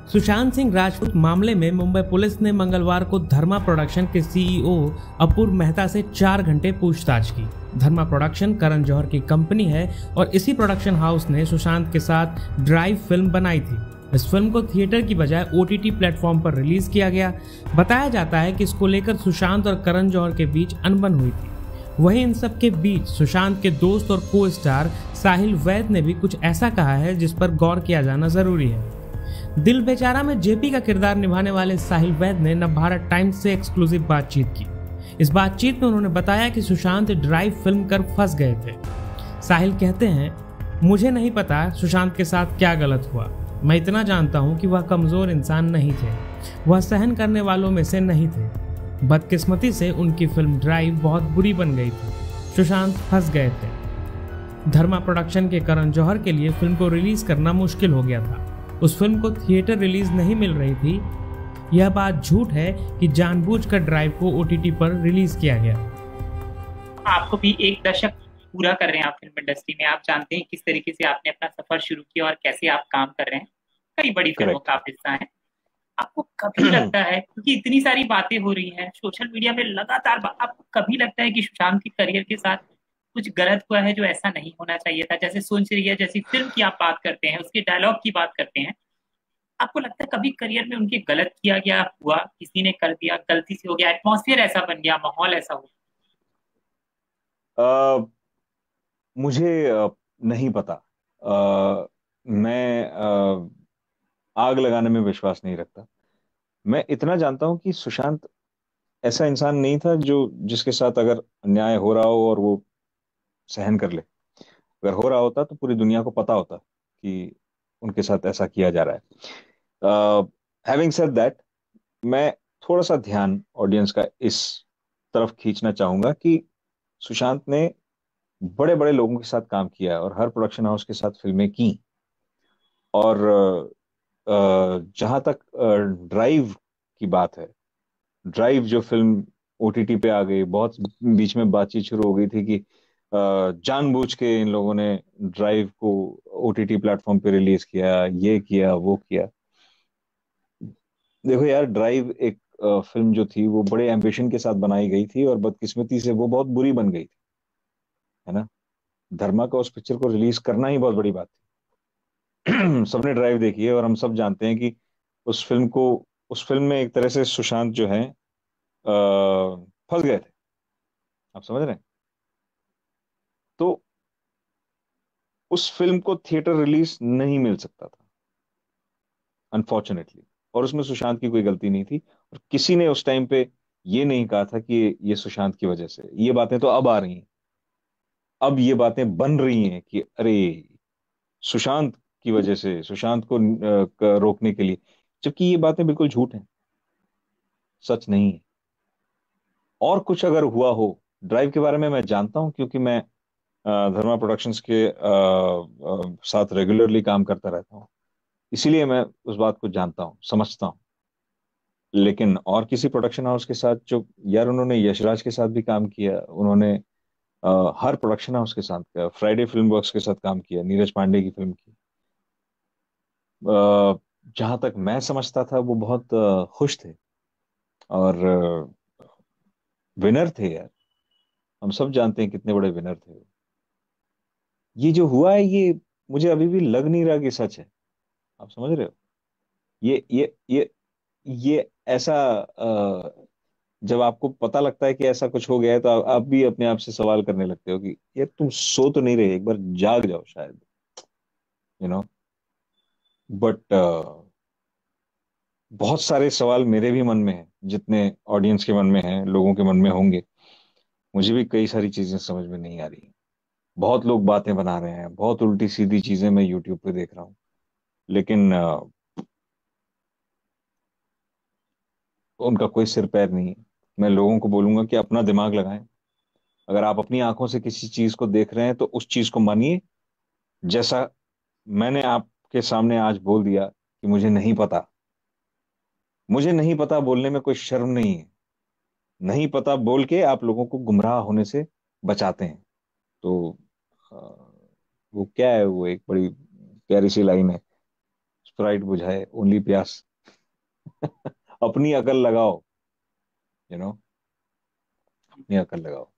सुशांत सिंह राजपूत मामले में मुंबई पुलिस ने मंगलवार को धर्मा प्रोडक्शन के सीईओ अपूर्व मेहता से 4 घंटे पूछताछ की। धर्मा प्रोडक्शन करण जौहर की कंपनी है और इसी प्रोडक्शन हाउस ने सुशांत के साथ ड्राइव फिल्म बनाई थी। इस फिल्म को थिएटर की बजाय ओटीटी प्लेटफॉर्म पर रिलीज किया गया। बताया जाता है कि इसको लेकर सुशांत और करण जौहर के बीच अनबन हुई थी। वहीं इन सब के बीच सुशांत के दोस्त और को स्टार साहिल वैद ने भी कुछ ऐसा कहा है जिस पर गौर किया जाना जरूरी है। दिल बेचारा में जेपी का किरदार निभाने वाले साहिल वैद ने नवभारत टाइम्स से एक्सक्लूसिव बातचीत की। इस बातचीत में उन्होंने बताया कि सुशांत ड्राइव फिल्म कर फंस गए थे। साहिल कहते हैं, मुझे नहीं पता सुशांत के साथ क्या गलत हुआ। मैं इतना जानता हूं कि वह कमजोर इंसान नहीं थे, वह सहन करने वालों में से नहीं थे। बदकिस्मती से उनकी फिल्म ड्राइव बहुत बुरी बन गई थी। सुशांत फंस गए थे। धर्मा प्रोडक्शन के करण जौहर के लिए फिल्म को रिलीज करना मुश्किल हो गया था। उस फिल्म को थिएटर रिलीज नहीं मिल रही थी। यह बात झूठ है कि जानबूझकर ड्राइव को ओटीटी पर रिलीज किया गया। आपको भी एक दशक पूरा कर रहे हैं आप फिल्म इंडस्ट्री में। आप जानते हैं किस तरीके से आपने अपना सफर शुरू किया और कैसे आप काम कर रहे हैं। कई बड़ी फिल्मों का आप हिस्सा हैं। आपको कभी लगता है, क्योंकि इतनी सारी बातें हो रही हैं सोशल मीडिया में लगातार, आपको कभी लगता है कि सुशांत के करियर के साथ कुछ गलत हुआ है जो ऐसा नहीं होना चाहिए था? जैसे सोच रही है, जैसी फिल्म की आप बात करते हैं, उसके डायलॉग की बात करते हैं, आपको लगता है कभी करियर में उनके गलत किया गया हुआ, किसी ने कर दिया, गलती से हो गया, एटमॉस्फेयर ऐसा बन गया, माहौल ऐसा हो? मुझे नहीं पता। मैं आग लगाने में विश्वास नहीं रखता। मैं इतना जानता हूं कि सुशांत ऐसा इंसान नहीं था जो जिसके साथ अगर अन्याय हो रहा हो और वो सहन कर ले। अगर हो रहा होता तो पूरी दुनिया को पता होता कि उनके साथ ऐसा किया जा रहा है। हैविंग सेड दैट, मैं थोड़ा सा ध्यान ऑडियंस का इस तरफ खींचना चाहूंगा कि सुशांत ने बड़े बड़े लोगों के साथ काम किया है और हर प्रोडक्शन हाउस के साथ फिल्में की। और जहां तक ड्राइव की बात है, ड्राइव जो फिल्म ओटीटी पे आ गई, बहुत बीच में बातचीत शुरू हो गई थी कि जानबूझ के इन लोगों ने ड्राइव को ओटीटी प्लेटफॉर्म पे रिलीज किया, ये किया वो किया। देखो यार, ड्राइव एक फिल्म जो थी वो बड़े एम्बिशन के साथ बनाई गई थी और बदकिस्मती से वो बहुत बुरी बन गई थी, है ना। धर्मा का उस पिक्चर को रिलीज करना ही बहुत बड़ी बात थी। सबने ड्राइव देखी है और हम सब जानते हैं कि उस फिल्म में एक तरह से सुशांत जो है फंस गए थे। आप समझ रहे हैं? तो उस फिल्म को थिएटर रिलीज नहीं मिल सकता था, अनफॉर्चुनेटली। और उसमें सुशांत की कोई गलती नहीं थी और किसी ने उस टाइम पे ये नहीं कहा था कि ये सुशांत की वजह से। ये बातें तो अब आ रही हैं, अब ये बातें बन रही हैं कि अरे सुशांत की वजह से, सुशांत को रोकने के लिए, जबकि ये बातें बिल्कुल झूठ हैं, सच नहीं है। और कुछ अगर हुआ हो, ड्राइव के बारे में मैं जानता हूं क्योंकि मैं धर्मा प्रोडक्शंस के साथ रेगुलरली काम करता रहता हूँ, इसीलिए मैं उस बात को जानता हूँ, समझता हूँ। लेकिन और किसी प्रोडक्शन हाउस के साथ जो, यार उन्होंने यशराज के साथ भी काम किया, उन्होंने हर प्रोडक्शन हाउस के साथ किया, फ्राइडे फिल्म वर्क्स के साथ काम किया, नीरज पांडे की फिल्म की। जहां तक मैं समझता था वो बहुत खुश थे और विनर थे यार। हम सब जानते हैं कितने बड़े विनर थे वो। ये जो हुआ है, ये मुझे अभी भी लग नहीं रहा कि सच है। आप समझ रहे हो? ये ऐसा जब आपको पता लगता है कि ऐसा कुछ हो गया है तो आप भी अपने आप से सवाल करने लगते हो कि यार तुम सो तो नहीं रहे, एक बार जाग जाओ शायद, यू नो। बट बहुत सारे सवाल मेरे भी मन में हैं, जितने ऑडियंस के मन में हैं, लोगों के मन में होंगे। मुझे भी कई सारी चीजें समझ में नहीं आ रही। बहुत लोग बातें बना रहे हैं, बहुत उल्टी सीधी चीजें मैं यूट्यूब पे देख रहा हूँ। लेकिन उनका कोई सिर पैर नहीं है। मैं लोगों को बोलूंगा कि अपना दिमाग लगाएं। अगर आप अपनी आंखों से किसी चीज को देख रहे हैं तो उस चीज को मानिए, जैसा मैंने आपके सामने आज बोल दिया कि मुझे नहीं पता। मुझे नहीं पता बोलने में कोई शर्म नहीं है। नहीं पता बोल के आप लोगों को गुमराह होने से बचाते हैं। तो अ, वो क्या है, वो एक बड़ी प्यारी सी लाइन है, स्प्राइट बुझाए, ओनली प्यास। अपनी अकल लगाओ, यू नो, अपनी अकल लगाओ।